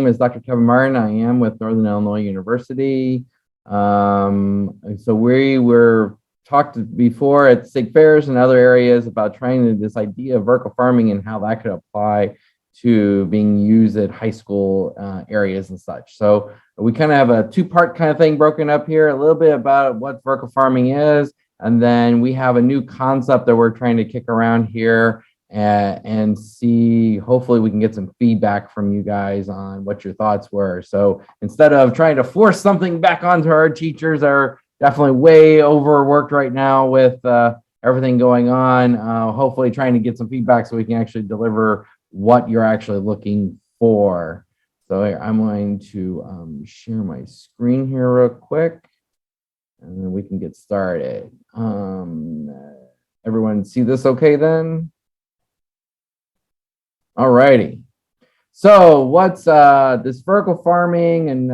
name is Dr. Kevin Martin. I am with Northern Illinois University. So we were talked before at state fairs and other areas about trying this idea of vertical farming and how that could apply to being used at high school areas and such. So we kind of have a two-part kind of thing broken up here, a little bit about what vertical farming is, and then we have a new concept that we're trying to kick around here and see, hopefully we can get some feedback from you guys on what your thoughts were. So instead of trying to force something back onto our teachers that are definitely way overworked right now with everything going on, hopefully trying to get some feedback so we can actually deliver what you're actually looking for. So I'm going to share my screen here real quick, and then we can get started. Everyone see this okay then? All righty. So what's this vertical farming and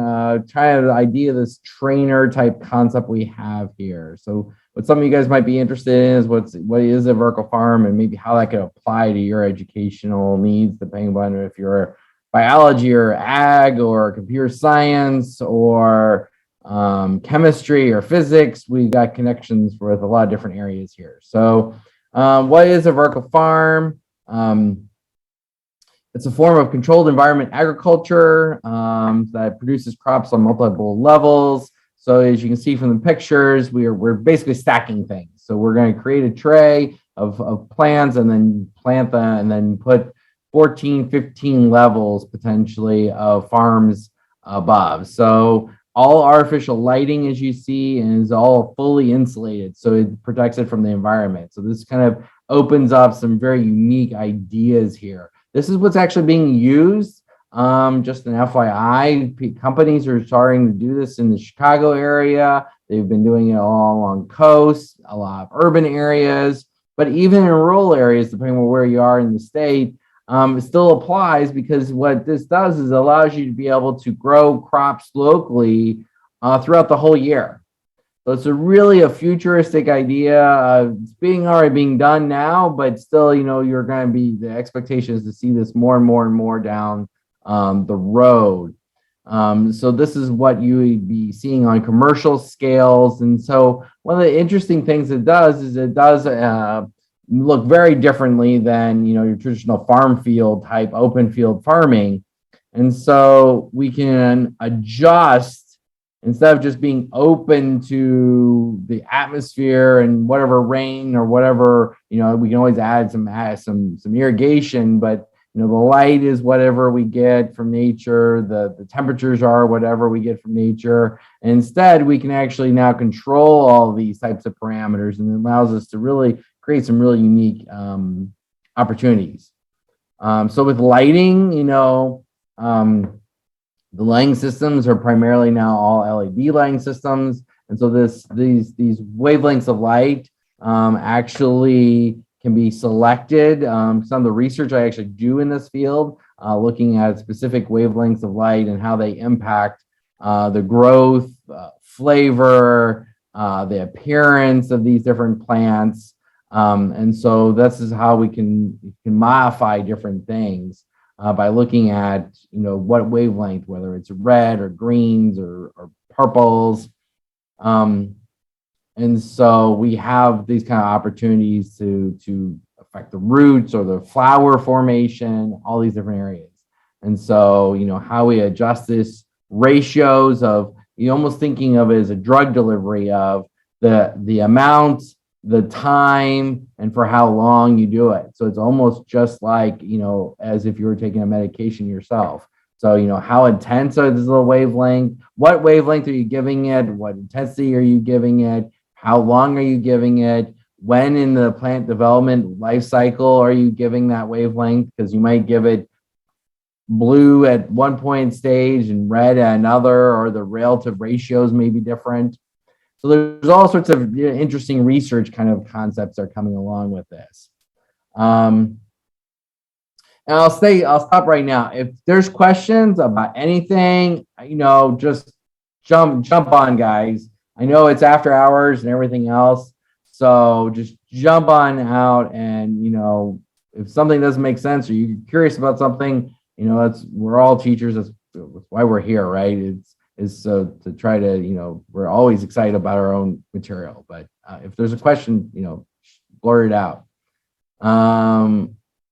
kind of the idea of this trainer type concept we have here? So what some of you guys might be interested in is what is a vertical farm and maybe how that could apply to your educational needs, depending on if you're biology or ag or computer science or chemistry or physics. We've got connections with a lot of different areas here. So what is a vertical farm? It's a form of controlled environment agriculture that produces crops on multiple levels. So as you can see from the pictures, we're basically stacking things. So we're going to create a tray of plants and then plant them and then put 14, 15 levels potentially of farms above. So all artificial lighting, as you see, is all fully insulated. So it protects it from the environment. So this kind of opens up some very unique ideas here. This is what's actually being used. Just an FYI, companies are starting to do this in the Chicago area. They've been doing it all along coast, a lot of urban areas, but even in rural areas, depending on where you are in the state, it still applies because what this does is allows you to be able to grow crops locally throughout the whole year. So it's really a futuristic idea. It's already being done now, but still, you're going to be, the expectation is to see this more and more and more down the road. So this is what you would be seeing on commercial scales. And so one of the interesting things it does is it does look very differently than, your traditional farm field type open field farming. And so we can adjust. Instead of just being open to the atmosphere and whatever rain or whatever, we can always add some irrigation, but the light is whatever we get from nature, the temperatures are whatever we get from nature. And instead, we can actually now control all these types of parameters, and it allows us to really create some really unique opportunities. So with lighting, the lighting systems are primarily now all LED lighting systems. And so these wavelengths of light actually can be selected. Some of the research I actually do in this field, looking at specific wavelengths of light and how they impact the growth, flavor, the appearance of these different plants. And so this is how we can modify different things. By looking at, what wavelength, whether it's red or greens or purples. And so we have these kind of opportunities to affect the roots or the flower formation, all these different areas. And so, how we adjust this ratios of, almost thinking of it as a drug delivery of the amount, the time, and for how long you do it. So it's almost just like, as if you were taking a medication yourself. So, how intense is the wavelength? What wavelength are you giving it? What intensity are you giving it? How long are you giving it? When in the plant development life cycle are you giving that wavelength? Because you might give it blue at one point stage and red at another, or the relative ratios may be different. So there's all sorts of interesting research kind of concepts that are coming along with this. And I'll stop right now. If there's questions about anything, just jump on, guys. I know it's after hours and everything else. So just jump on out and, if something doesn't make sense or you're curious about something, we're all teachers. That's why we're here, right? Is so to try to, we're always excited about our own material, but if there's a question, blurt it out.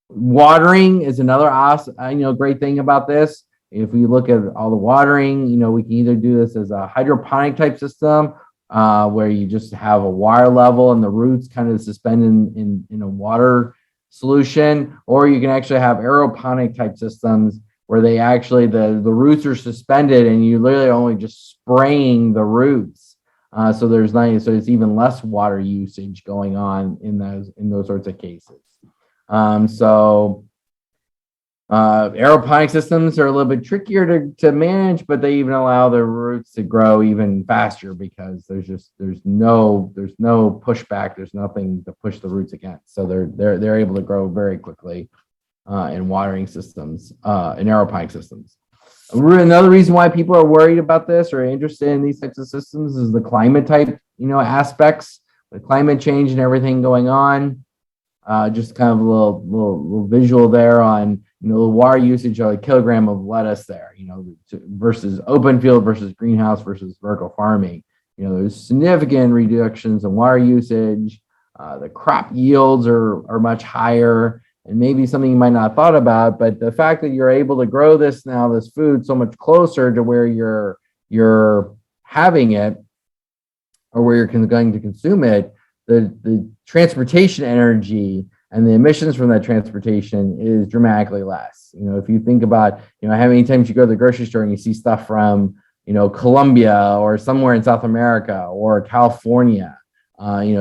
Watering is another awesome, great thing about this. If we look at all the watering, we can either do this as a hydroponic type system, where you just have a water level and the roots kind of suspended in a water solution, or you can actually have aeroponic type systems where they actually, the roots are suspended and you literally only just spraying the roots. So it's even less water usage going on in those sorts of cases. Aeroponic systems are a little bit trickier to manage, but they even allow the roots to grow even faster because there's no pushback. There's nothing to push the roots against. So they're able to grow very quickly in watering systems, in aeroponic systems. Another reason why people are worried about this or interested in these types of systems is the climate type, aspects, the climate change and everything going on. Just kind of a little visual there on, the water usage of a kilogram of lettuce there, versus open field versus greenhouse versus vertical farming. There's significant reductions in water usage. The crop yields are much higher, and maybe something you might not have thought about, but the fact that you're able to grow this food so much closer to where you're having it or where you're going to consume it, the transportation energy and the emissions from that transportation is dramatically less. If you think about, how many times you go to the grocery store and you see stuff from, Colombia or somewhere in South America or California,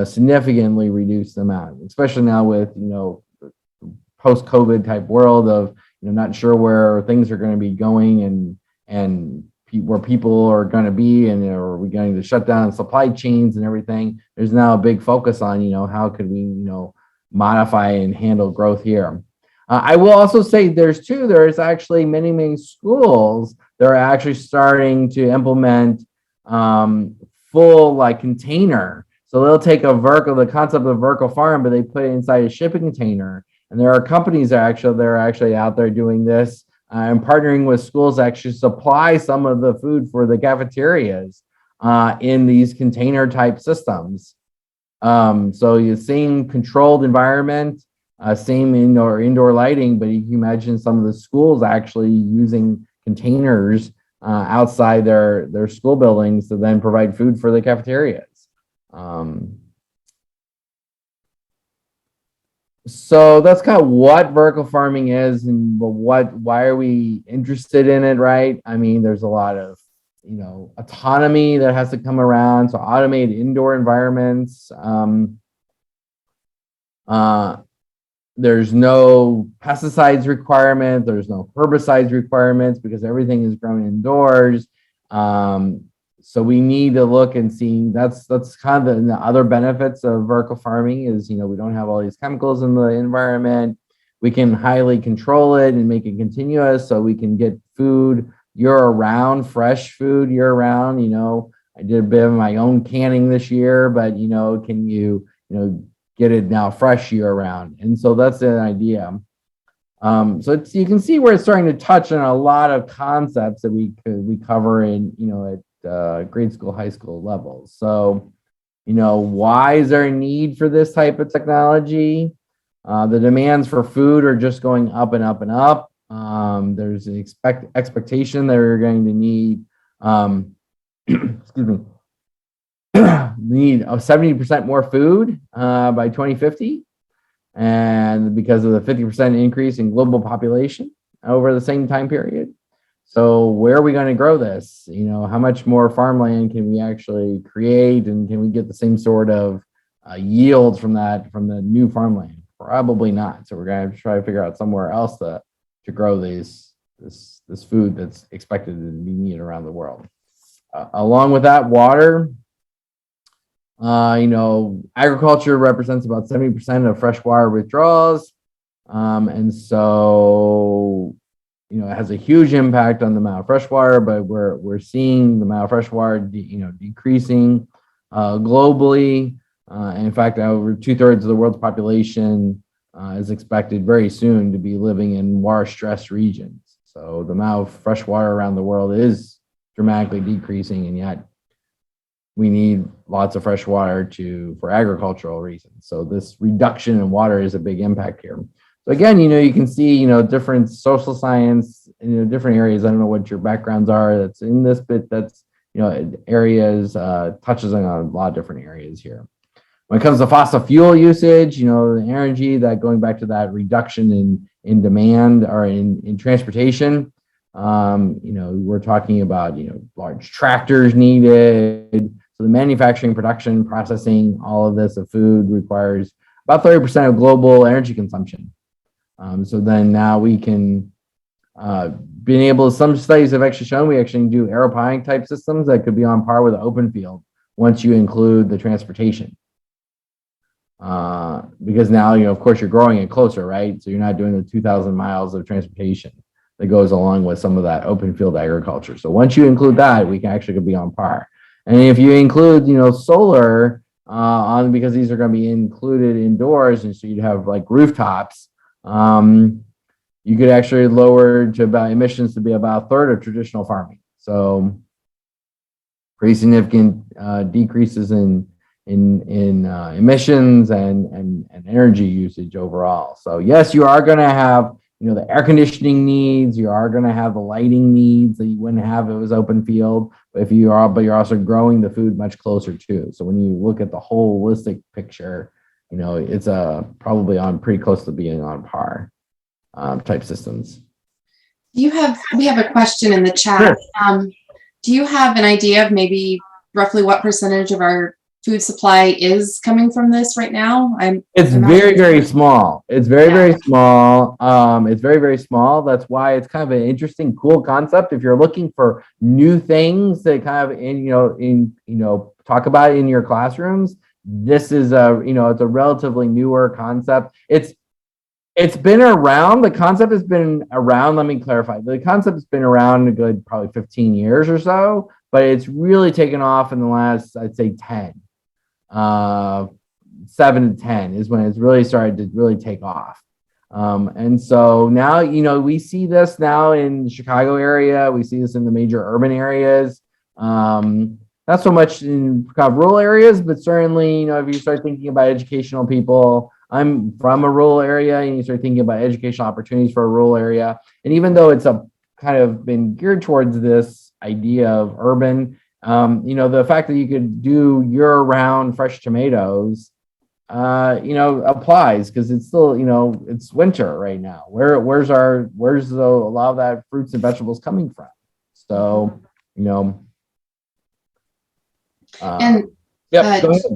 significantly reduced amount, especially now with, post-COVID type world of, not sure where things are going to be going and where people are going to be, and are we going to shut down supply chains and everything. There's now a big focus on, how could we, modify and handle growth here. I will also say there's actually many schools that are actually starting to implement full container. So they'll take the concept of vertical farm, but they put it inside a shipping container. And there are companies that are actually out there doing this and partnering with schools to actually supply some of the food for the cafeterias in these container type systems. So you're seeing controlled environment, same indoor lighting, but you can imagine some of the schools actually using containers outside their school buildings to then provide food for the cafeterias. So that's kind of what vertical farming is, and why are we interested in it, right? I mean, there's a lot of autonomy that has to come around. So automated indoor environments. There's no pesticides requirement. There's no herbicides requirements because everything is grown indoors. So we need to look and see. That's kind of the other benefits of vertical farming is, we don't have all these chemicals in the environment. We can highly control it and make it continuous, so we can get food year-round, fresh food year-round. I did a bit of my own canning this year, but can you get it now fresh year-round? And so that's an idea. So you can see where it's starting to touch on a lot of concepts that we cover in at grade school, high school levels. So why is there a need for this type of technology? The demands for food are just going up and up and up. There's an expectation that we're going to need, excuse me, need 70% more food by 2050, and because of the 50% increase in global population over the same time period. So where are we going to grow this? How much more farmland can we actually create, and can we get the same sort of yields from the new farmland? Probably not. So we're going to have to try to figure out somewhere else to grow this food that's expected to be needed around the world. Along with that, water. Agriculture represents about 70% of freshwater withdrawals, and so it has a huge impact on the amount of freshwater. But we're seeing the amount of freshwater decreasing globally. And in fact, over 2/3 of the world's population is expected very soon to be living in water-stressed regions. So the amount of fresh water around the world is dramatically decreasing, and yet we need lots of fresh water for agricultural reasons. So this reduction in water is a big impact here. So again, you can see, different social science, different areas. I don't know what your backgrounds are that's in this, but that's, areas, touches on a lot of different areas here. When it comes to fossil fuel usage, the energy that going back to that reduction in demand or in transportation, we're talking about, large tractors needed. So the manufacturing, production, processing, all of this of food requires about 30% of global energy consumption. So then now we can, some studies have actually shown we actually do aeroponic type systems that could be on par with an open field once you include the transportation. Because now, of course, you're growing it closer, right? So you're not doing the 2,000 miles of transportation that goes along with some of that open field agriculture. So once you include that, we can actually be on par. And if you include, solar because these are going to be included indoors, and so you'd have like rooftops, you could actually lower to about emissions to be about a third of traditional farming. So pretty significant decreases in emissions and energy usage overall. So yes, you are going to have the air conditioning needs. You are going to have the lighting needs that you wouldn't have if it was open field. But you're also growing the food much closer too. So when you look at the holistic picture, it's probably on pretty close to being on par type systems. We have a question in the chat. Sure. Do you have an idea of maybe roughly what percentage of our food supply is coming from this right now? It's very, very small. It's very small. It's very, very small. That's why it's kind of an interesting, cool concept. If you're looking for new things that kind of talk about in your classrooms, this is it's a relatively newer concept. It's been around. The concept has been around. Let me clarify. The concept has been around a good probably 15 years or so, but it's really taken off in the last, I'd say 10. 7 to 10 is when it's really started to really take off. And so now, we see this now in the Chicago area. We see this in the major urban areas. Not so much in kind of rural areas, but certainly, if you start thinking about educational people, I'm from a rural area, and you start thinking about educational opportunities for a rural area. And even though it's a kind of been geared towards this idea of urban, the fact that you could do year-round fresh tomatoes, applies because it's still, it's winter right now. Where's a lot of that fruits and vegetables coming from? So,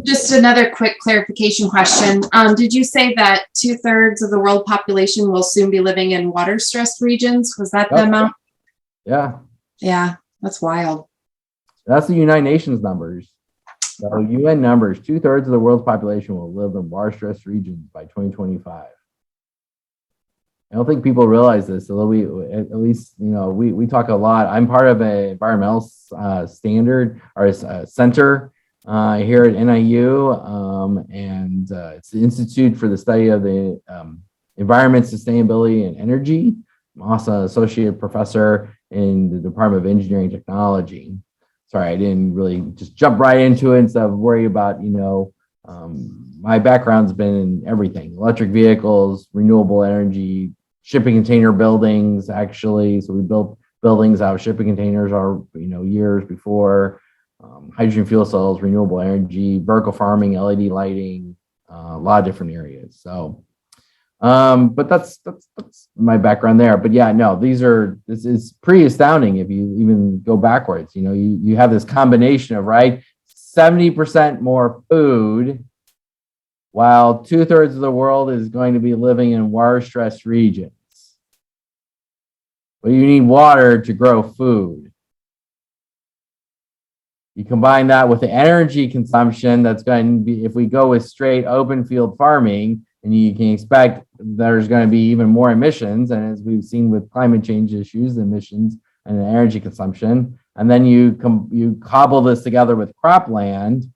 just another quick clarification question. Did you say that 2/3 of the world population will soon be living in water-stressed regions? Was that the amount? Yeah. Yeah, that's wild. That's the United Nations numbers. So UN numbers, 2/3 of the world's population will live in water-stressed regions by 2025. I don't think people realize this, although we talk a lot. I'm part of an environmental standard or a center here at NIU, and it's the Institute for the Study of the Environment, Sustainability, and Energy. I'm also an associate professor in the Department of Engineering Technology. Sorry, I didn't really just jump right into it instead of worry about, my background's been in everything: electric vehicles, renewable energy, shipping container buildings, actually. So we built buildings out of shipping containers years before. Hydrogen fuel cells, renewable energy, vertical farming, LED lighting, a lot of different areas. So, but that's my background there. But yeah, no, this is pretty astounding if you even go backwards. You have this combination of 70% more food, while 2/3 of the world is going to be living in water-stressed regions. But you need water to grow food. You combine that with the energy consumption that's going to be, if we go with straight open field farming, and you can expect there's going to be even more emissions. And as we've seen with climate change issues, emissions and energy consumption, and then you cobble this together with cropland,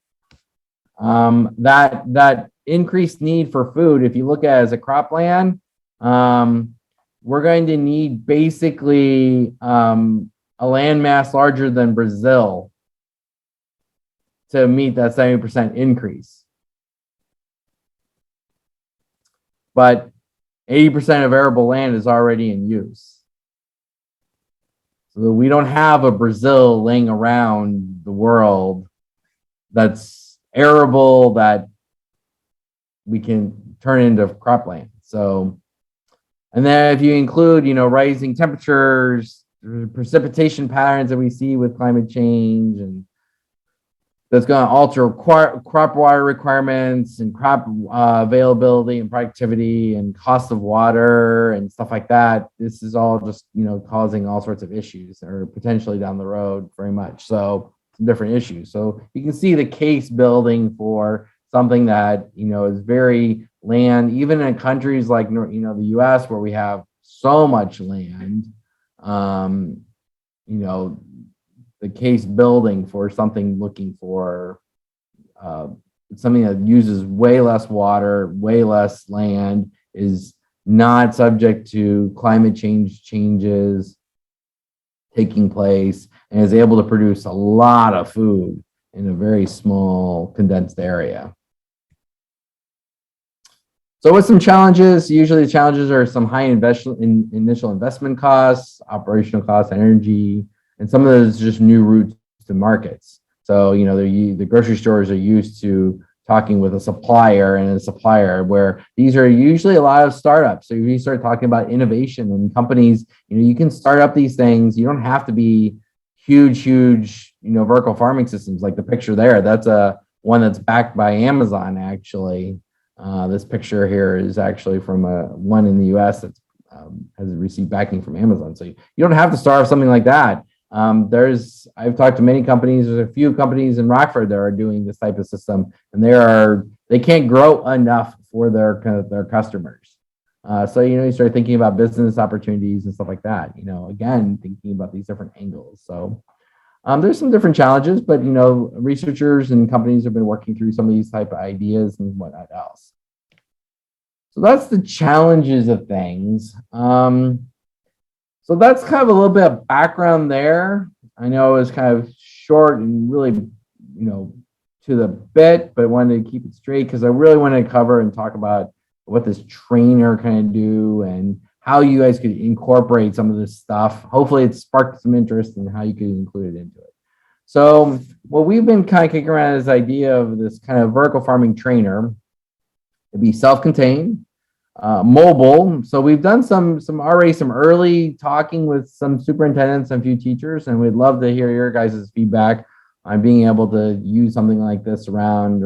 that increased need for food, if you look at it as a cropland, we're going to need basically a land mass larger than Brazil to meet that 70% increase. But 80% of arable land is already in use. So we don't have a Brazil laying around the world that's arable that we can turn into cropland. So, and then if you include, rising temperatures, precipitation patterns that we see with climate change, and that's going to alter crop water requirements and crop availability and productivity and cost of water and stuff like that. This is all just, causing all sorts of issues, or potentially down the road very much. So some different issues. So you can see the case building for something that, is very land, even in countries like, the US, where we have so much land, the case building for something looking for something that uses way less water, way less land, is not subject to climate changes taking place, and is able to produce a lot of food in a very small condensed area. So with some challenges, usually the challenges are some high initial investment costs, operational costs, energy, and some of those just new routes to markets. So, the grocery stores are used to talking with a supplier and a supplier, where these are usually a lot of startups. So if you start talking about innovation and companies, you can start up these things. You don't have to be huge, vertical farming systems like the picture there. That's one that's backed by Amazon, actually. This picture here is actually from one in the US that has received backing from Amazon. So you don't have to start something like that. I've talked to many companies. There's a few companies in Rockford that are doing this type of system, and they can't grow enough for their customers. So you start thinking about business opportunities and stuff like that. Again, thinking about these different angles. So there's some different challenges, but researchers and companies have been working through some of these type of ideas and whatnot else. So that's the challenges of things. So that's kind of a little bit of background there. I know it was kind of short and really, to the bit, but I wanted to keep it straight because I really want to cover and talk about what this trainer can do and how you guys could incorporate some of this stuff. Hopefully it sparked some interest in how you could include it into it. So what we've been kind of kicking around is this idea of this kind of vertical farming trainer. It'd be self-contained, mobile. So we've done some early talking with some superintendents and a few teachers, and we'd love to hear your guys' feedback on being able to use something like this around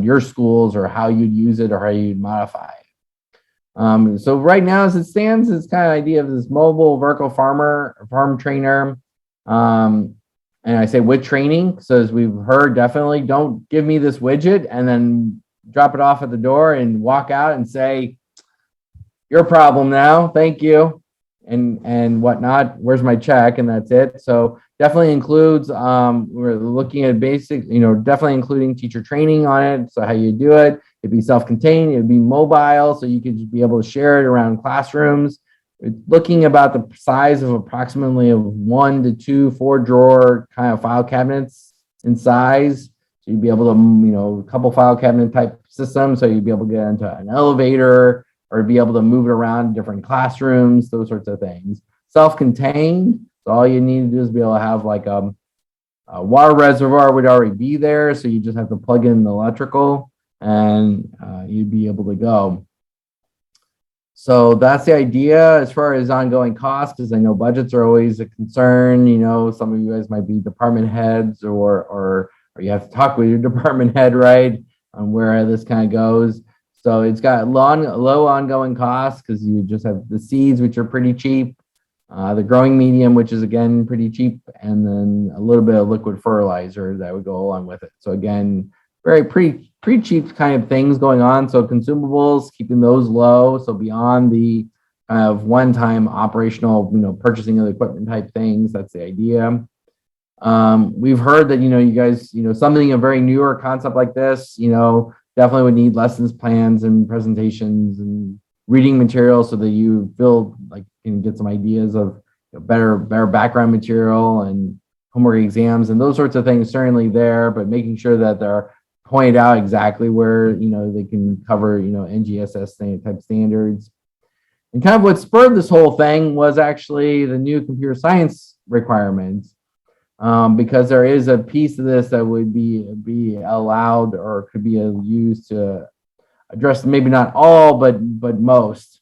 your schools, or how you'd use it or how you'd modify it. So right now, as it stands, this kind of idea of this mobile vertical farm trainer. And I say with training, so as we've heard, definitely don't give me this widget and then drop it off at the door and walk out and say, your problem now, thank you, and whatnot. Where's my check? And that's it. So definitely includes, we're looking at basic, definitely including teacher training on it. So how you do it, it'd be self-contained, it'd be mobile, so you could be able to share it around classrooms. It's looking about the size of approximately 1 to 2 4-drawer kind of file cabinets in size. So you'd be able to, a couple file cabinet type systems. So you'd be able to get into an elevator or be able to move it around different classrooms, those sorts of things. Self-contained. So all you need to do is be able to have like a water reservoir would already be there. So you just have to plug in the electrical and you'd be able to go. So that's the idea. As far as ongoing costs, because I know budgets are always a concern. Some of you guys might be department heads or you have to talk with your department head, right, on where this kind of goes. So it's got low ongoing costs because you just have the seeds, which are pretty cheap, the growing medium, which is again pretty cheap, and then a little bit of liquid fertilizer that would go along with it. So again, pretty cheap kind of things going on. So consumables, keeping those low. So beyond the kind of one-time operational, purchasing of the equipment type things, that's the idea. We've heard that, you guys, something a very newer concept like this, definitely would need lessons plans and presentations and reading material so that you build, like, can get some ideas of better background material and homework exams and those sorts of things, certainly there, but making sure that they're pointed out exactly where, they can cover, NGSS type standards. And kind of what spurred this whole thing was actually the new computer science requirements, because there is a piece of this that would be allowed or could be used to address maybe not all, but most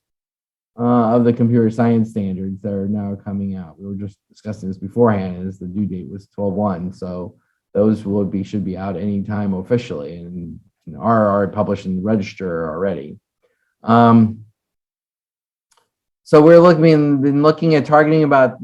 of the computer science standards that are now coming out. We were just discussing this beforehand, as the due date was 12/1, so those should be out anytime officially, and are already published in the register already. So been looking at targeting about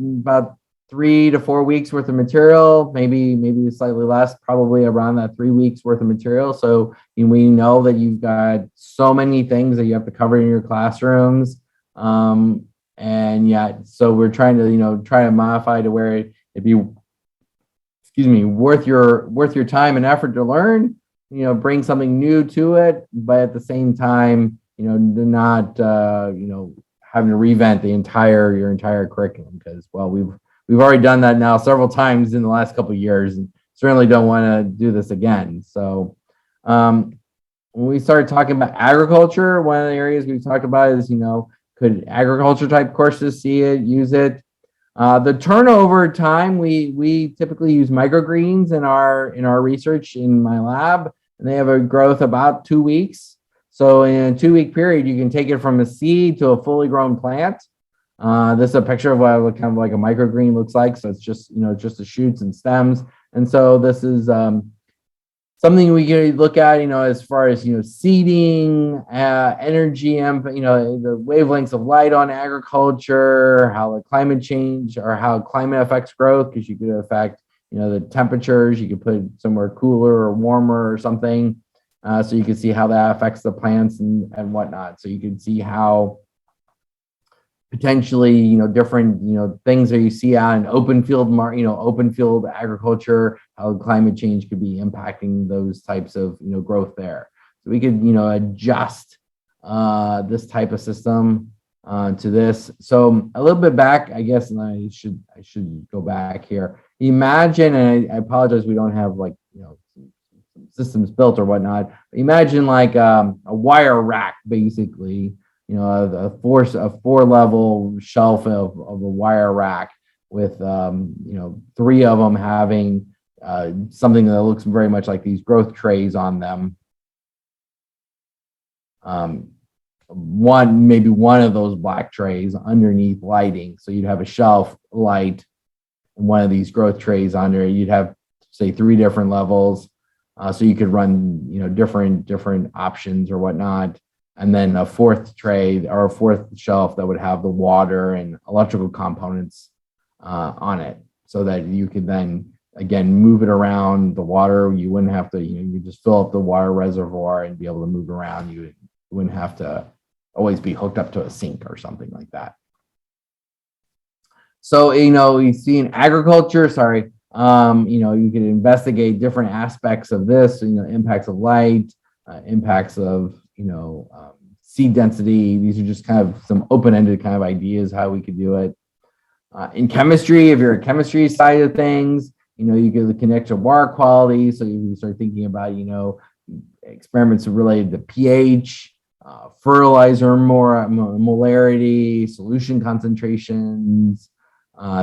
3 to 4 weeks worth of material, maybe slightly less, probably around that 3 weeks worth of material. So we know that you've got so many things that you have to cover in your classrooms. And yeah, so we're trying to modify to where it'd be, worth your time and effort to learn, bring something new to it, but at the same time, not, having to revamp your entire curriculum, because, well, we've already done that now several times in the last couple of years, and certainly don't want to do this again. So, when we started talking about agriculture, one of the areas we've talked about is, could agriculture type courses use it? The turnover time, we typically use microgreens in our research in my lab, and they have a growth about 2 weeks. So in a 2-week period, you can take it from a seed to a fully grown plant. This is a picture of what kind of like a microgreen looks like. So it's just the shoots and stems. And so this is something we can look at, as far as, seeding, energy, the wavelengths of light on agriculture, how the climate change or how climate affects growth, because you could affect, the temperatures. You could put it somewhere cooler or warmer or something. So you can see how that affects the plants and whatnot. So you can see how potentially, different, things that you see out in open field agriculture, how climate change could be impacting those types of, growth there. So we could, adjust this type of system to this. So a little bit back, I guess, and I should go back here. Imagine, and I apologize, we don't have systems built or whatnot. Imagine like a wire rack, basically, a 4-level shelf of a wire rack with 3 of them having something that looks very much like these growth trays on them. Maybe one of those black trays underneath lighting. So you'd have a shelf, light, and one of these growth trays under it. You'd have, say, 3 different levels. So you could run, different options or whatnot. And then a 4th tray or a 4th shelf that would have the water and electrical components on it, so that you could then, again, move it around the water. You wouldn't have to, you just fill up the water reservoir and be able to move around. You wouldn't have to always be hooked up to a sink or something like that. So, you see in agriculture, you can investigate different aspects of this, impacts of light, impacts of, seed density. These are just kind of some open-ended kind of ideas how we could do it. In chemistry, if you're a chemistry side of things, you could connect to water quality. So you start thinking about, experiments related to pH, fertilizer molarity, solution concentrations,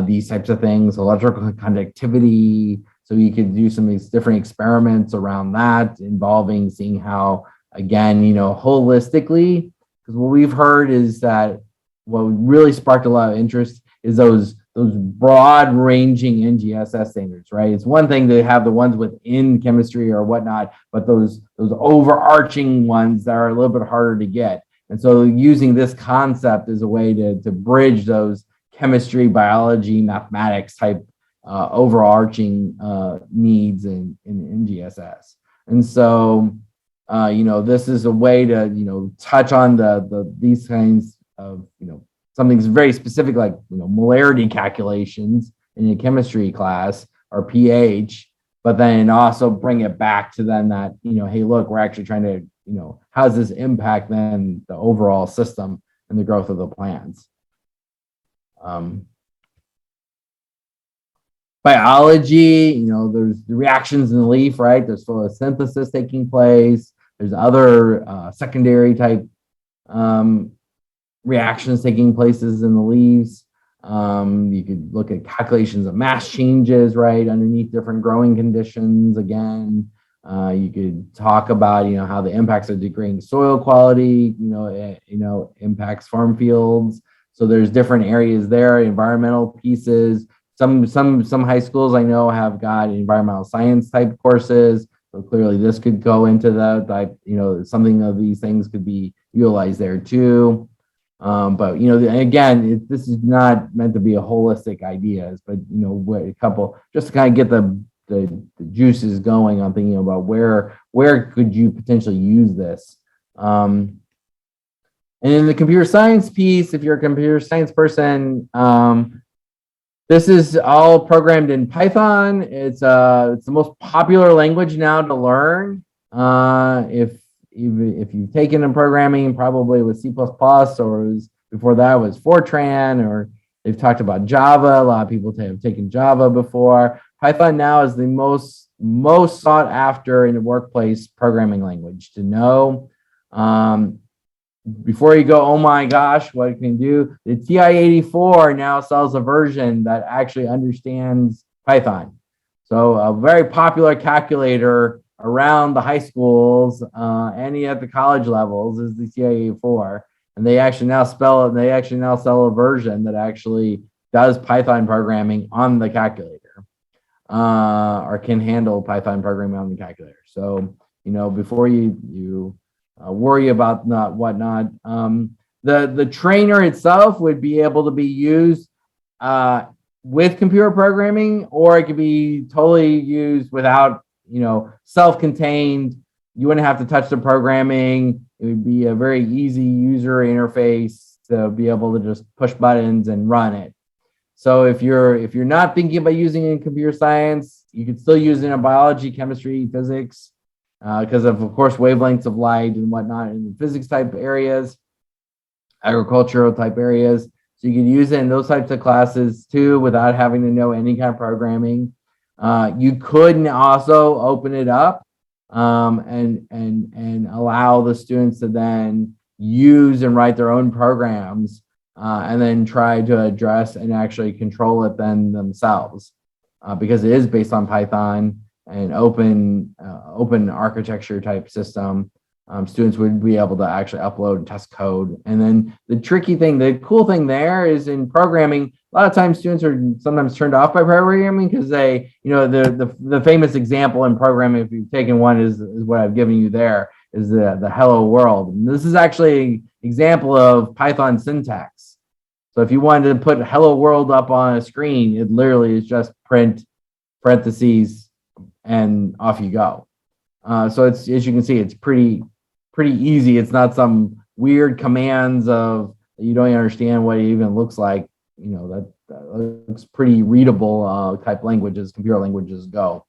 these types of things, electrical conductivity. So you could do some of these different experiments around that, involving seeing how, again, holistically, because what we've heard is that what really sparked a lot of interest is those broad ranging NGSS standards, right? It's one thing to have the ones within chemistry or whatnot, but those overarching ones that are a little bit harder to get. And so using this concept as a way to bridge those chemistry, biology, mathematics type overarching needs in NGSS. And so, this is a way to, touch on these kinds of, something very specific, like, molarity calculations in a chemistry class or pH, but then also bring it back to then that, hey, look, we're actually trying to, how does this impact then the overall system and the growth of the plants. Biology, there's the reactions in the leaf, right? There's photosynthesis taking place. There's other secondary type reactions taking places in the leaves. You could look at calculations of mass changes, right, underneath different growing conditions. Again, you could talk about, how the impacts of degrading soil quality, impacts farm fields. So there's different areas there, environmental pieces. Some high schools I know have got environmental science type courses. So clearly this could go into that, something of these things could be utilized there too. But again, this is not meant to be a holistic ideas, but a couple just to kind of get the juices going on thinking about where could you potentially use this. And in the computer science piece, if you're a computer science person, this is all programmed in Python. It's the most popular language now to learn. If you've taken in programming, probably with C++, or before that was Fortran, or they've talked about Java. A lot of people have taken Java before. Python now is the most sought after in the workplace programming language to know. Before you go, oh my gosh, what it can do, the TI-84 now sells a version that actually understands Python. So a very popular calculator around the high schools, and at the college levels is the TI-84. And they actually now sell a version that actually does Python programming on the calculator, or can handle Python programming on the calculator. So, before you worry about whatnot. The trainer itself would be able to be used with computer programming, or it could be totally used without, self-contained. You wouldn't have to touch the programming. It would be a very easy user interface to be able to just push buttons and run it. So if you're not thinking about using it in computer science, you could still use it in biology, chemistry, physics, because of course, wavelengths of light and whatnot in the physics type areas, agricultural type areas. So you can use it in those types of classes too, without having to know any kind of programming. You could also open it up and allow the students to then use and write their own programs, and then try to address and actually control it then themselves, because it is based on Python and open architecture type system. Students would be able to actually upload and test code. And then the cool thing there is in programming, a lot of times students are sometimes turned off by programming because they, the famous example in programming, if you've taken one, is what I've given you there, is the hello world. And this is actually an example of Python syntax. So if you wanted to put hello world up on a screen, it literally is just print parentheses and off you go. So it's, as you can see, it's pretty easy. It's not some weird commands of you don't even understand what it even looks like. That looks pretty readable type languages, computer languages go.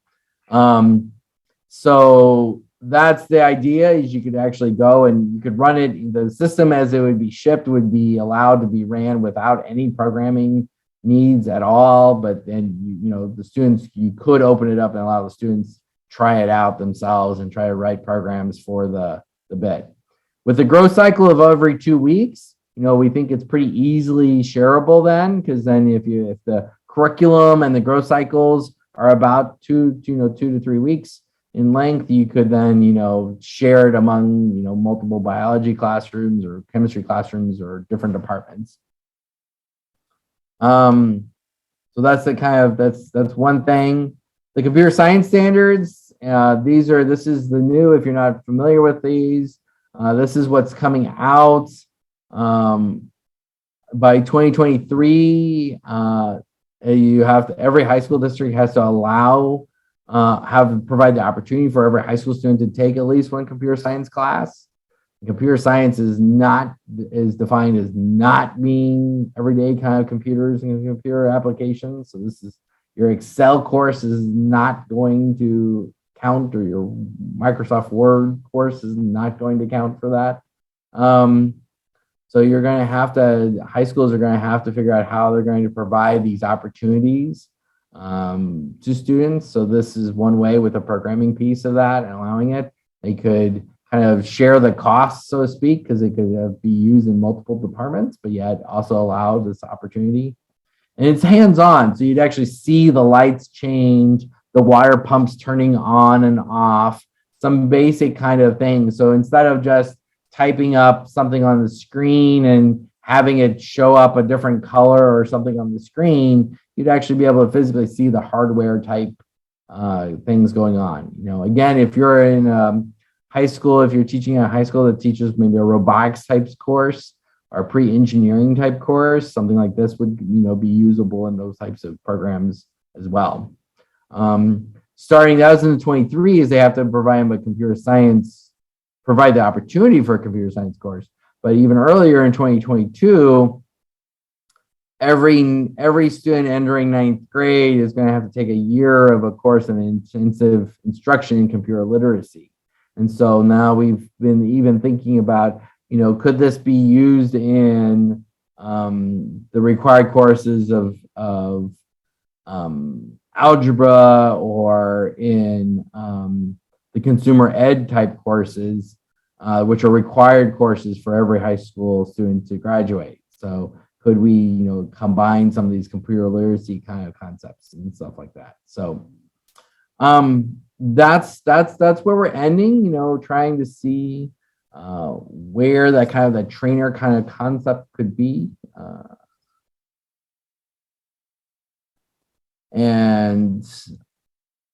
So that's the idea, is you could actually go and you could run it. The system as it would be shipped would be allowed to be ran without any programming needs at all. But then, the students, you could open it up and allow the students try it out themselves and try to write programs for the bit. With the growth cycle of every 2 weeks, we think it's pretty easily shareable then, because then if the curriculum and the growth cycles are about 2 to 3 weeks in length, you could then, share it among, multiple biology classrooms or chemistry classrooms or different departments. So that's that's one thing. The computer science standards, this is the new, if you're not familiar with these, this is what's coming out. By 2023, every high school district has to allow, provide the opportunity for every high school student to take at least one computer science class. Computer science is defined as not being everyday kind of computers and computer applications. So this is, your Excel course is not going to count, or your Microsoft Word course is not going to count for that. So you're going to have to, high schools are going to have to figure out how they're going to provide these opportunities to students. So this is one way with a programming piece of that and allowing it. They could kind of share the costs, so to speak, because it could be used in multiple departments, but yet also allow this opportunity. And it's hands-on, so you'd actually see the lights change, the water pumps turning on and off, some basic kind of things. So instead of just typing up something on the screen and having it show up a different color or something on the screen, you'd actually be able to physically see the hardware type things going on. You know, again, if you're in high school, if you're teaching at high school that teaches maybe a robotics types course or pre-engineering type course, something like this would, you know, be usable in those types of programs as well. Starting 2023 is they have to provide them a computer science, provide the opportunity for a computer science course. But even earlier in 2022, every student entering 9th grade is going to have to take a year of a course in intensive instruction in computer literacy. And so now we've been even thinking about, you know, could this be used in the required courses of algebra or in the consumer ed type courses, which are required courses for every high school student to graduate. So could we, you know, combine some of these computer literacy kind of concepts and stuff like that? So that's where we're ending, you know, trying to see where that kind of the trainer kind of concept could be. And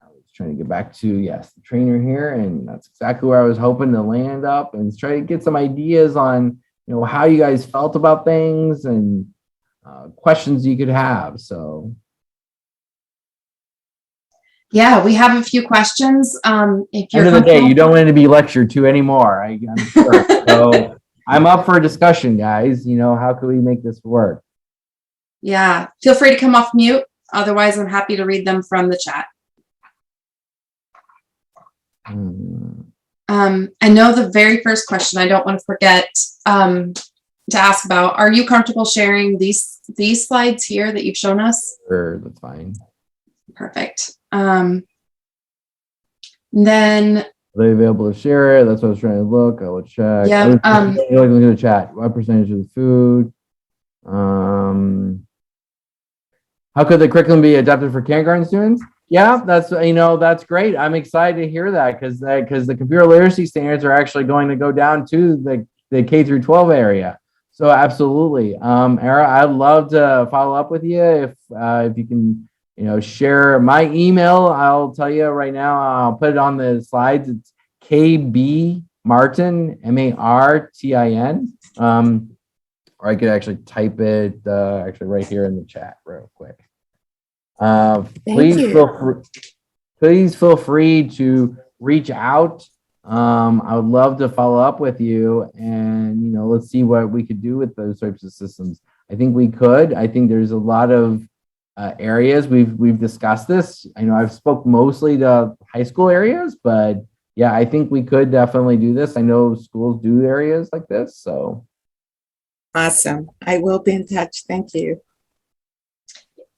I was trying to get back to, yes, the trainer here, and that's exactly where I was hoping to land up and try to get some ideas on, you know, how you guys felt about things and questions you could have. So Yeah, we have a few questions. If you're end of the day, you don't want to be lectured to anymore. I'm sure. So I'm up for a discussion, guys. You know, how can we make this work? Yeah, feel free to come off mute. Otherwise, I'm happy to read them from the chat. I know the very first question, I don't want to forget to ask about, are you comfortable sharing these slides here that you've shown us? Sure, that's fine. Perfect. Then are they available to share it? That's what I was trying to look. I will check. Yeah. Look at the chat. What percentage of the food? How could the curriculum be adapted for kindergarten students? Yeah, that's, you know, that's great. I'm excited to hear that because the computer literacy standards are actually going to go down to the K through 12 area. So absolutely, Era, I'd love to follow up with you if you can, you know, share my email. I'll tell you right now. I'll put it on the slides. It's KB Martin, MARTIN. Or I could actually type it actually right here in the chat real quick. Please feel free to reach out. I would love to follow up with you, and, you know, let's see what we could do with those types of systems. I think we could. I think there's a lot of areas we've discussed this. I know I've spoke mostly to high school areas, but yeah, I think we could definitely do this. I know schools do areas like this, so. Awesome. I will be in touch. Thank you.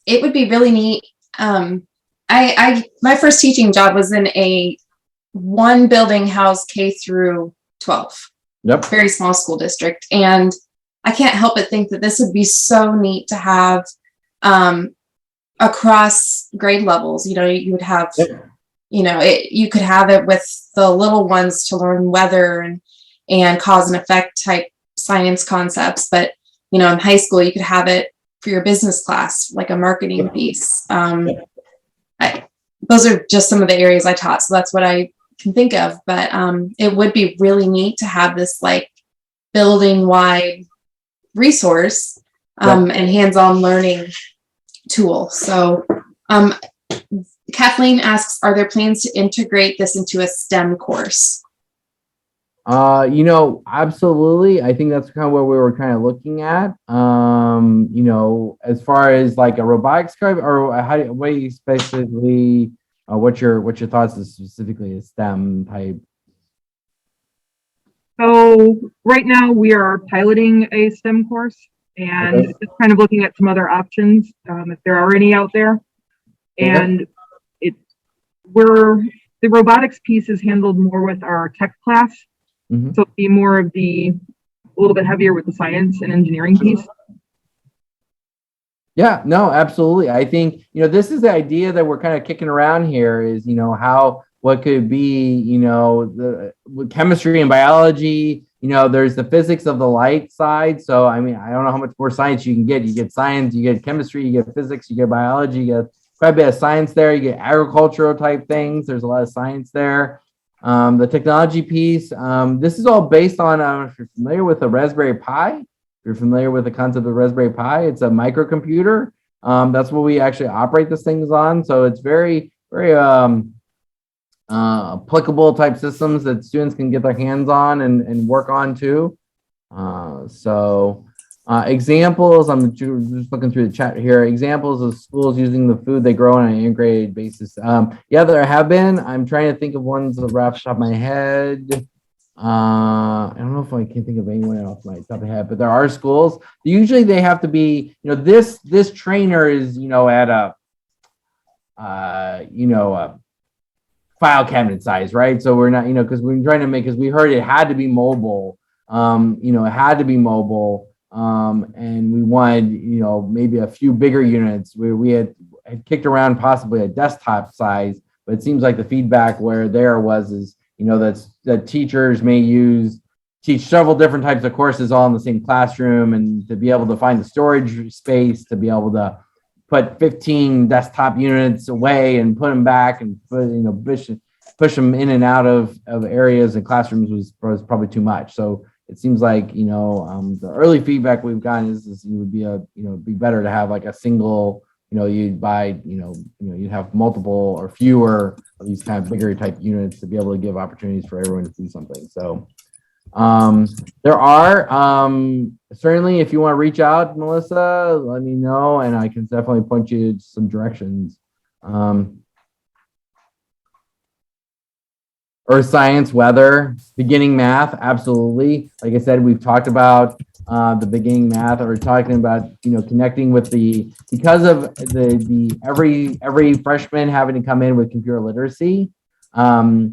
It would be really neat. My first teaching job was in a one building house K through 12. Yep. Very small school district. And I can't help but think that this would be so neat to have across grade levels. You know, you would have, you know, you could have it with the little ones to learn weather and cause and effect type science concepts, but, you know, in high school you could have it for your business class, like a marketing piece. Those are just some of the areas I taught, so that's what I can think of. But it would be really neat to have this like building wide resource and hands-on learning tool. So Kathleen asks, are there plans to integrate this into a STEM course? You know, absolutely. I think that's kind of what we were kind of looking at. You know, as far as like a robotics club, or what do you specifically, what's your thoughts specifically a STEM type? So So right now we are piloting a STEM course and Okay. just kind of looking at some other options, if there are any out there. And the robotics piece is handled more with our tech class. Mhm. So it'd be more of a little bit heavier with the science and engineering piece. Yeah, no, absolutely. I think, this is the idea that we're kind of kicking around here is, what could be, with chemistry and biology, there's the physics of the light side. So, I mean, I don't know how much more science you can get. You get science, you get chemistry, you get physics, you get biology, you get quite a bit of science there. You get agricultural type things. There's a lot of science there. The technology piece, this is all based on, if you're familiar with the Raspberry Pi, you're familiar with the concept of Raspberry Pi, it's a microcomputer. That's what we actually operate these things on. So it's very, very applicable type systems that students can get their hands on and work on too. Examples, I'm just looking through the chat here, examples of schools using the food they grow on an integrated basis. Yeah, there have been. I'm trying to think of ones off the top of my head. I don't know if I can think of anyone off my top of my head, but there are schools. Usually they have to be, this trainer is, at a file cabinet size, right? So we're not, because we're trying to because we heard it had to be mobile. It had to be mobile. And we wanted, maybe a few bigger units where we had kicked around possibly a desktop size, but it seems like the feedback where there is, that teachers may teach several different types of courses all in the same classroom, and to be able to find the storage space, to be able to put 15 desktop units away and put them back and push them in and out of areas and classrooms was probably too much. So it seems like, the early feedback we've gotten is it would be be better to have like a single, you'd buy, you'd have multiple or fewer of these kind of bigger type units to be able to give opportunities for everyone to do something. So there are certainly, if you want to reach out, Melissa, let me know and I can definitely point you to some directions. Earth science, weather, beginning math, absolutely. Like I said, we've talked about the beginning math, or we're talking about connecting with because of the every freshman having to come in with computer literacy. What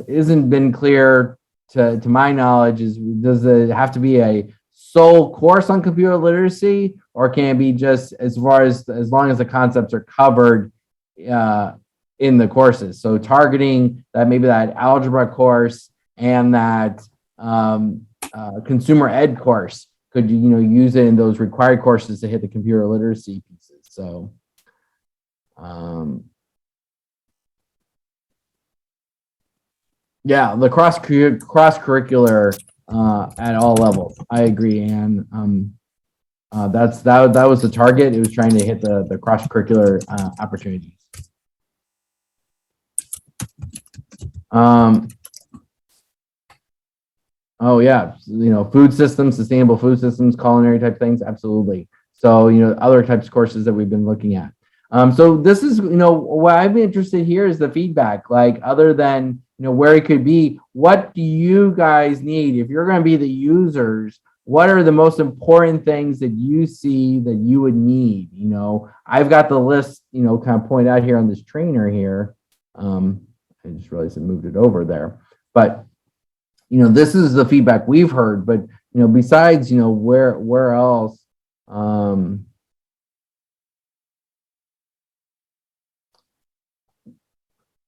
isn't been clear to my knowledge is, does it have to be a sole course on computer literacy, or can it be just as long as the concepts are covered in the courses? So targeting that, maybe that algebra course and that consumer ed course, could use it in those required courses to hit the computer literacy pieces. So yeah, the cross curricular at all levels, I agree. And that was the target. It was trying to hit the cross curricular opportunities. Oh yeah, food systems, sustainable food systems, culinary type things, absolutely. So other types of courses that we've been looking at. So this is what I'd be interested here is the feedback, like other than where it could be. What do you guys need if you're going to be the users? What are the most important things that you see that you would need? I've got the list, kind of point out here on this trainer here. I just realized I moved it over there, but this is the feedback we've heard. But besides, where else?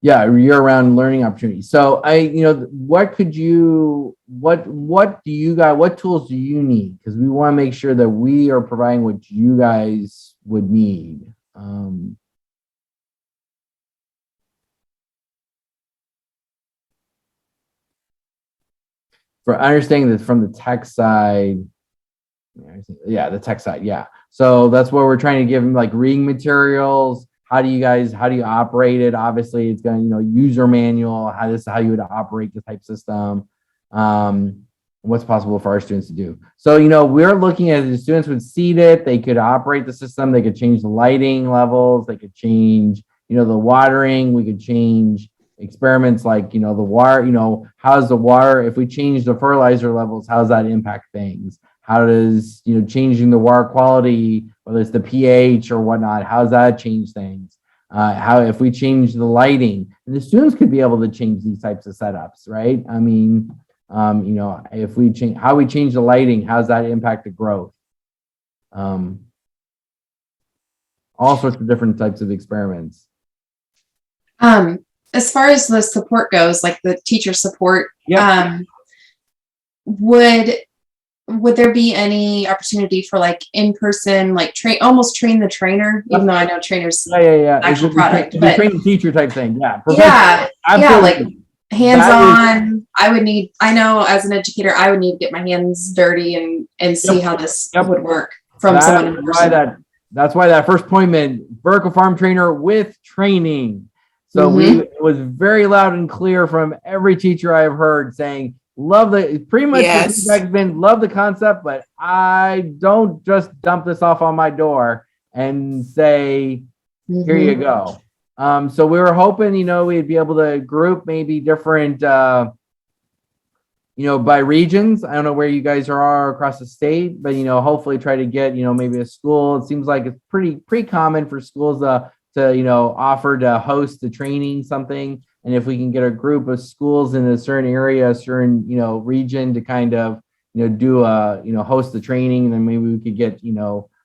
Yeah, year-round learning opportunities. So what do you guys, what tools do you need? Because we want to make sure that we are providing what you guys would need. For understanding that from the tech side, yeah, the tech side, yeah. So that's what we're trying to give them, like reading materials. How do you operate it? Obviously, it's going to, user manual, how you would operate the type system. What's possible for our students to do. So, we're looking at the students would seat it, they could operate the system, they could change the lighting levels, they could change, the watering, we could change, experiments like, the water, how's the water, if we change the fertilizer levels, how's that impact things? How does, changing the water quality, whether it's the pH or whatnot, how's that change things? How, if we change the lighting, and the students could be able to change these types of setups, right? I mean, if we change, how we change the lighting, how's that impact the growth? All sorts of different types of experiments. As far as the support goes, like the teacher support, Yeah. would there be any opportunity for like in-person, like almost train the trainer, even though I know trainers Yeah. actual product, The but training teacher type thing. Yeah. yeah, Absolutely. like hands-on. I know as an educator, I would need to get my hands dirty and see how this would work from someone in person. That's why that first appointment, vertical farm trainer with training. So it was very loud and clear from every teacher I've heard saying, love pretty much the feedback has been, love the concept, but I don't just dump this off on my door and say, here you go. So we were hoping, we'd be able to group maybe different, by regions. I don't know where you guys are across the state, but, hopefully try to get, maybe a school. It seems like it's pretty common for schools to offer to host the training, something. And if we can get a group of schools in a certain area, a certain, region to kind of, do host the training, then maybe we could get,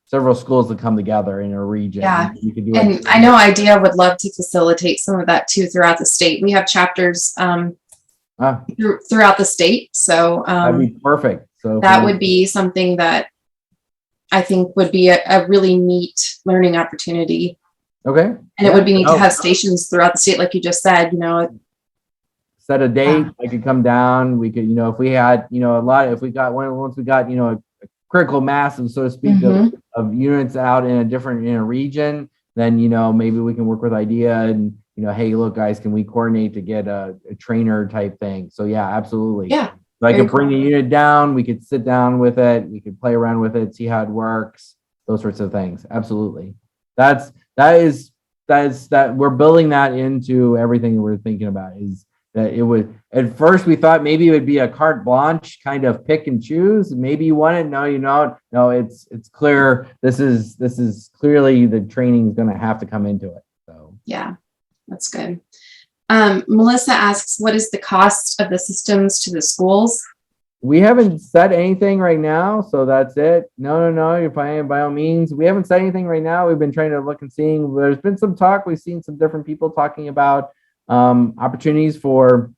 several schools to come together in a region. Yeah. We could do and I know IDEA would love to facilitate some of that too throughout the state. We have chapters throughout the state. So that'd be perfect. So that would be something that I think would be a really neat learning opportunity. Okay. And it would be neat to have stations throughout the state, like you just said, set a date. I could come down. We could, if we had, once we got, a critical mass, so to speak, of units out in a region, then, maybe we can work with IDEA and, hey, look, guys, can we coordinate to get a trainer type thing? So yeah, absolutely. Yeah. So I could bring the unit down. We could sit down with it. We could play around with it, see how it works, those sorts of things. Absolutely. That is we're building that into everything that we're thinking about. Is that it would, at first we thought maybe it would be a carte blanche kind of pick and choose. Maybe you want it. No, you don't. No, it's clear. This is clearly the training is going to have to come into it. So yeah, that's good. Melissa asks, what is the cost of the systems to the schools? We haven't said anything right now, so that's it. No, you're fine by all means. We haven't said anything right now. We've been trying to look and seeing. There's been some talk. We've seen some different people talking about opportunities for.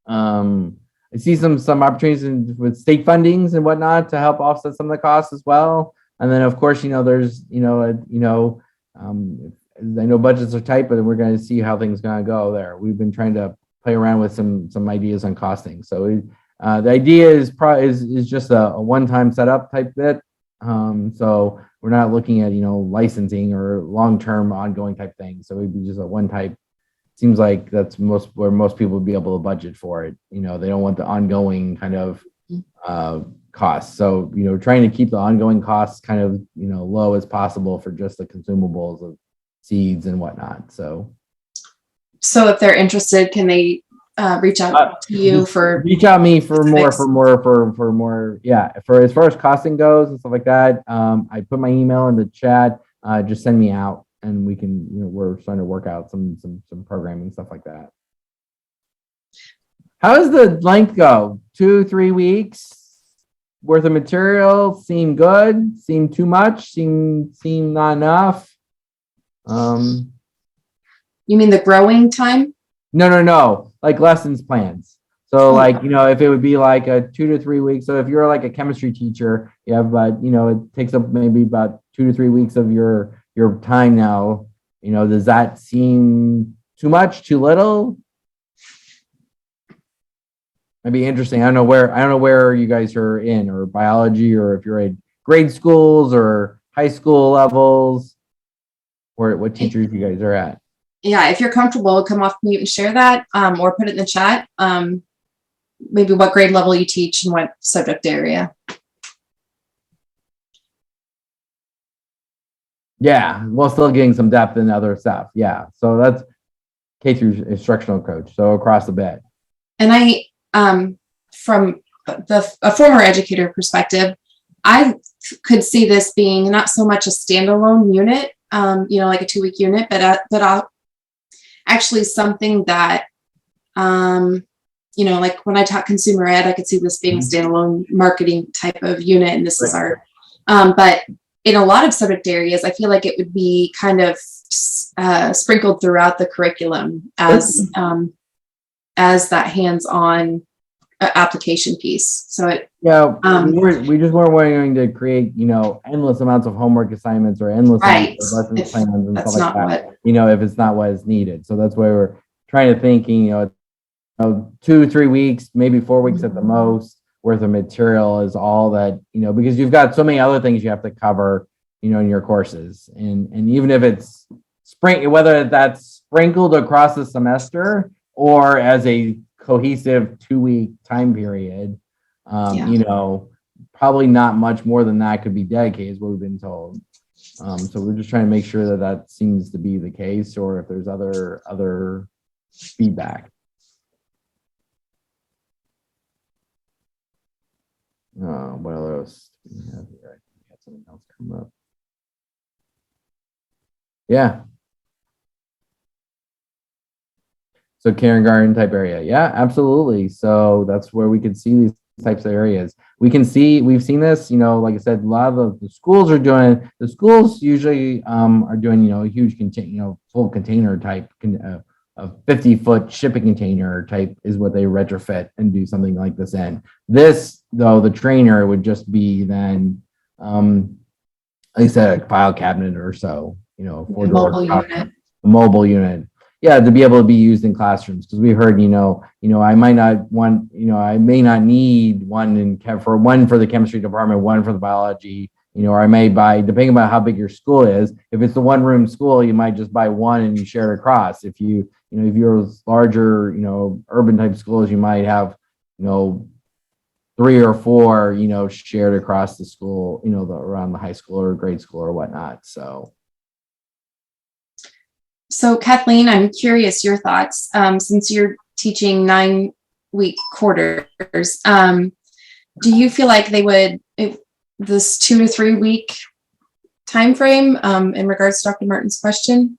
I see some opportunities with state fundings and whatnot to help offset some of the costs as well. And then of course, there's I know budgets are tight, but we're going to see how things are going to go there. We've been trying to play around with some ideas on costing. So the idea is just a one-time setup type bit. So we're not looking at, licensing or long-term ongoing type things. So it'd be just a one type. Seems like that's where most people would be able to budget for it. They don't want the ongoing kind of costs. So, trying to keep the ongoing costs kind of, low as possible for just the consumables of seeds and whatnot. So if they're interested, can they reach out to you for reach out me for more. Yeah. For as far as costing goes and stuff like that. I put my email in the chat, just send me out and we can, we're starting to work out some programming, stuff like that. How does the length go? 2-3 weeks worth of material? Seem good? Seem too much? Seem not enough? You mean the growing time? No. Like lessons plans. So like, if it would be like a 2 to 3 weeks. So if you're like a chemistry teacher, you have about, it takes up maybe about 2 to 3 weeks of your time now. Does that seem too much, too little? It'd be interesting. I don't know where you guys are in, or biology, or if you're at grade schools or high school levels, or what teachers you guys are at. Yeah, if you're comfortable, come off mute and share that, or put it in the chat. Maybe what grade level you teach and what subject area. Yeah, while still getting some depth in other stuff. Yeah, so K through instructional coach, so across the bed. And I, from a former educator perspective, I could see this being not so much a standalone unit, like a 2-week unit, but actually something that, like when I taught consumer ed, I could see this being a standalone marketing type of unit, and this is our, but in a lot of subject areas, I feel like it would be kind of sprinkled throughout the curriculum as that hands-on application piece. So we just weren't wanting to create, endless amounts of homework assignments or endless amounts of lesson plans and stuff like that. If it's not what is needed. So that's why we're trying to think, 2-3 weeks, maybe 4 weeks at the most worth of material is all that, because you've got so many other things you have to cover, in your courses. And even if it's whether that's sprinkled across the semester or as a cohesive 2-week time period, probably not much more than that could be dedicated, is what we've been told. So we're just trying to make sure that seems to be the case, or if there's other feedback. What else do we have here? I think we had something else come up. Yeah. So kindergarten type area. Yeah, absolutely. So that's where we can see these types of areas. We've seen this, like I said, a lot of the schools usually are doing, a huge full container type, a 50-foot shipping container type is what they retrofit and do something like this in. This, though, the trainer would just be then, like I said, a file cabinet or so, for the mobile unit. Yeah, to be able to be used in classrooms, because we heard, I might not want, I may not need one for the chemistry department, one for the biology, or I may buy, depending on how big your school is. If it's a one-room school, you might just buy one and you share it across. If you're larger, urban type schools, you might have, 3 or 4, shared across the school, around the high school or grade school or whatnot. So Kathleen, I'm curious your thoughts, since you're teaching 9-week quarters. Do you feel like they would, this 2 to 3 week time frame, in regards to Dr. Martin's question?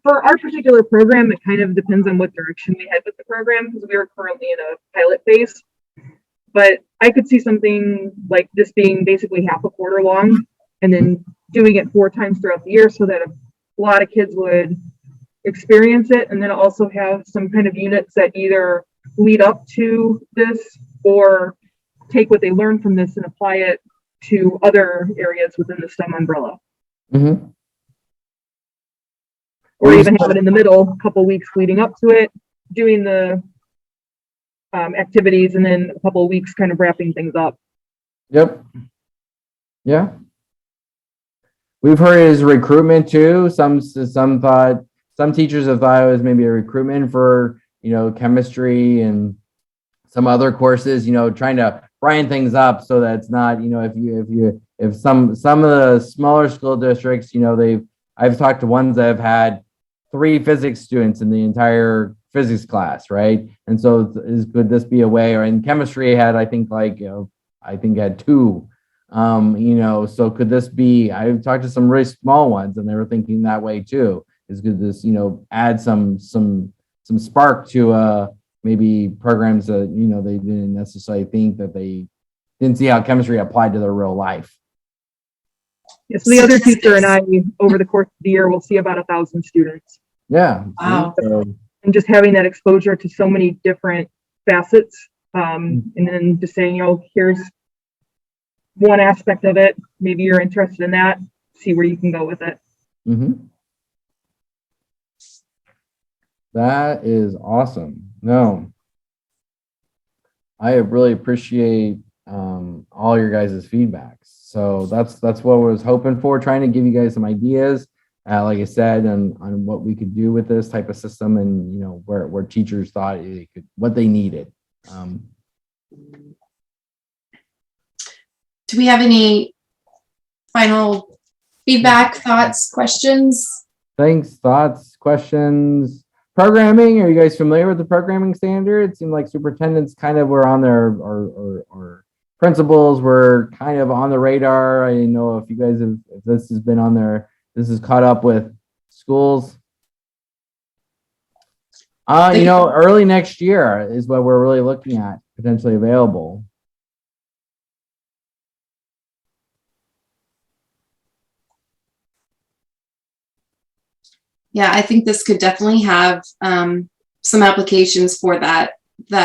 For our particular program, it kind of depends on what direction we head with the program, because we are currently in a pilot phase. But I could see something like this being basically half a quarter long, and then doing it 4 times throughout the year, so that a lot of kids would experience it, and then also have some kind of units that either lead up to this or take what they learn from this and apply it to other areas within the STEM umbrella. Mm-hmm. Or even have it in the middle, a couple weeks leading up to it, doing the activities, and then a couple of weeks kind of wrapping things up. Yep. Yeah. We've heard it as recruitment too. Some teachers have thought it was maybe a recruitment for, chemistry and some other courses, trying to brighten things up so that it's not, if some of the smaller school districts, I've talked to ones that have had 3 physics students in the entire physics class, right? And so could this be a way, or in chemistry had, I think had 2, so could this be, I've talked to some really small ones and they were thinking that way too, could this, add some spark to maybe programs that, they didn't necessarily think that they didn't see how chemistry applied to their real life. Yeah, so the other teacher and I, over the course of the year, will see about 1,000 students. Yeah. Wow. And just having that exposure to so many different facets, and then just saying, here's one aspect of it. Maybe you're interested in that. See where you can go with it. Mm-hmm. That is awesome. No, I really appreciate all your guys' feedbacks. So that's what I was hoping for, trying to give you guys some ideas, like I said, on what we could do with this type of system, and where teachers thought what they needed. Do we have any final feedback, thoughts, questions? Thanks, thoughts, questions. Programming, are you guys familiar with the programming standard? It seemed like superintendents kind of were on their, or principals were kind of on the radar. I didn't know if you guys have, if this has been on there, this is caught up with schools. Early next year is what we're really looking at, potentially available. Yeah, I think this could definitely have some applications for that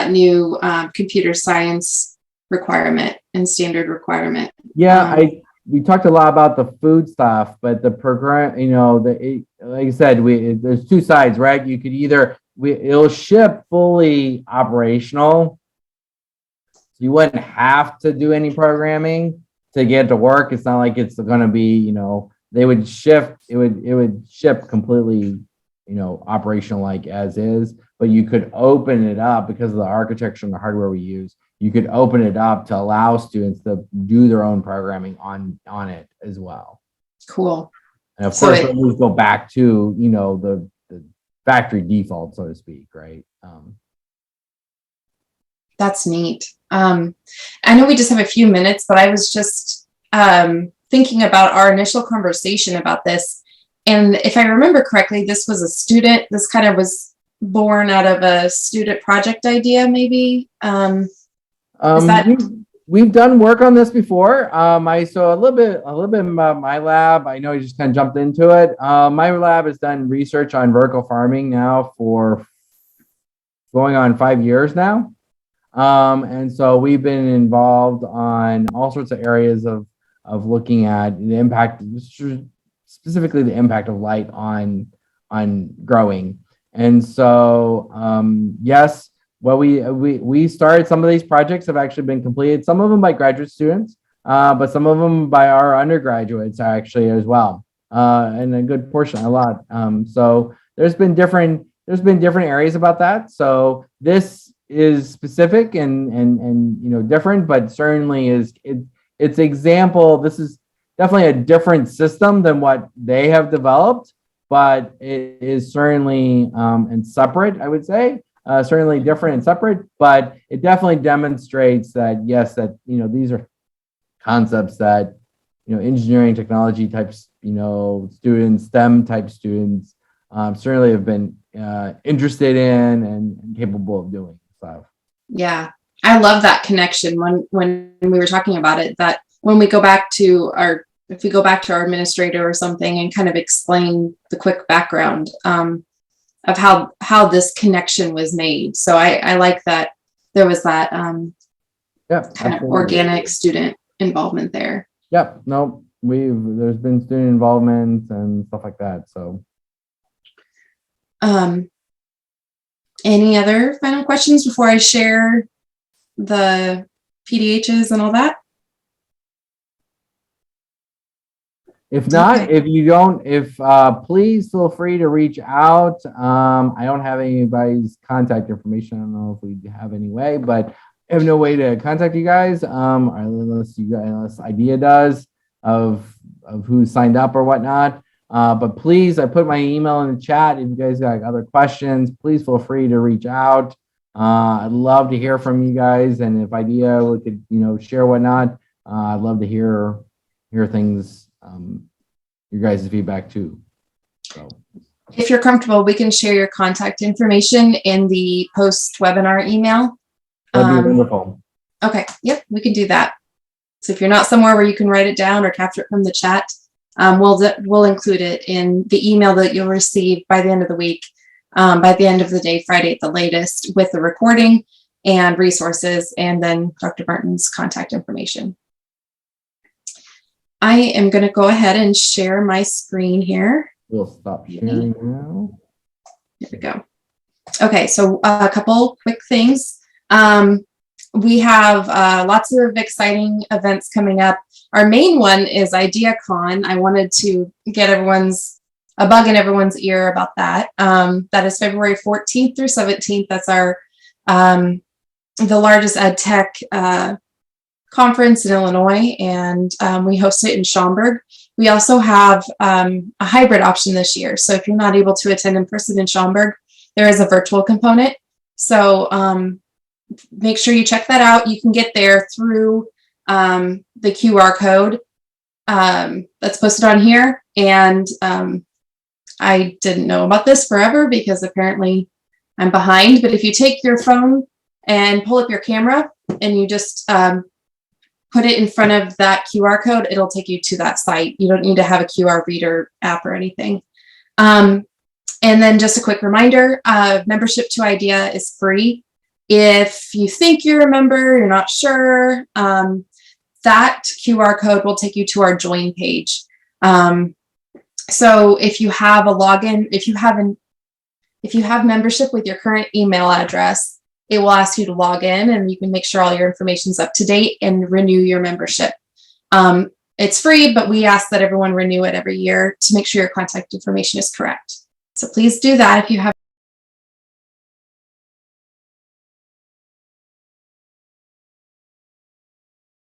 new computer science requirement and standard requirement. Yeah, we talked a lot about the food stuff, but the program, like I said, there's two sides, right? You could either it'll ship fully operational, so you wouldn't have to do any programming to get to work. It's not like it's going to be, they would ship it would ship completely, operational like as is, but you could open it up because of the architecture and the hardware we use. You could open it up to allow students to do their own programming on it as well. Cool. And of course, we go back to, the factory default, so to speak, right? That's neat. I know we just have a few minutes, but I was just thinking about our initial conversation about this. And if I remember correctly, this kind of was born out of a student project idea, maybe. We've done work on this before. I saw a little bit about my lab. I know you just kind of jumped into it. My lab has done research on vertical farming now for going on 5 years now. And so we've been involved on all sorts of areas of looking at the impact, specifically the impact of light on growing. And so, yes, well, we started some of these projects have actually been completed, some of them by graduate students, but some of them by our undergraduates actually as well, and a good portion, a lot. So there's been different areas about that. So this is specific and different, but certainly it's example. This is definitely a different system than what they have developed, but it is certainly and separate, I would say. Certainly different and separate, but it definitely demonstrates that, yes, that, these are concepts that, engineering, technology types, students, STEM type students certainly have been interested in and capable of doing. So, yeah, I love that connection when we were talking about it, that when we go back to our administrator or something and kind of explain the quick background, of how this connection was made. So I like that there was that kind of organic student involvement there. Yep. No, there's been student involvement and stuff like that. So any other final questions before I share the PDHs and all that? If not, please feel free to reach out. I don't have anybody's contact information. I don't know if we have any way, but I have no way to contact you guys, unless Idea does of who signed up or whatnot. But please, I put my email in the chat. If you guys got other questions, please feel free to reach out. I'd love to hear from you guys, and if Idea we could share whatnot, I'd love to hear things. Your guys' feedback too. So, if you're comfortable, we can share your contact information in the post-webinar email. That'd be wonderful. Okay, yep, we can do that. So if you're not somewhere where you can write it down or capture it from the chat, we'll include it in the email that you'll receive by the end of the week, by the end of the day, Friday at the latest, with the recording and resources, and then Dr. Martin's contact information. I am going to go ahead and share my screen here. We'll stop sharing now. Here we go. Okay, so a couple quick things. We have lots of exciting events coming up. Our main one is IdeaCon. I wanted to get a bug in everyone's ear about that. That is February 14th through 17th. That's our the largest ed tech conference in Illinois, and we host it in Schaumburg. We also have a hybrid option this year. So if you're not able to attend in person in Schaumburg, there is a virtual component. So make sure you check that out. You can get there through the QR code that's posted on here. And I didn't know about this forever because apparently I'm behind. But if you take your phone and pull up your camera and you just put it in front of that QR code, it'll take you to that site. You don't need to have a QR reader app or anything. And then just a quick reminder, membership to IDEA is free. If you think you're a member, you're not sure, that QR code will take you to our join page. So if you have a login, if you have membership with your current email address, it will ask you to log in and you can make sure all your information is up to date and renew your membership. It's free, but we ask that everyone renew it every year to make sure your contact information is correct. So please do that if you have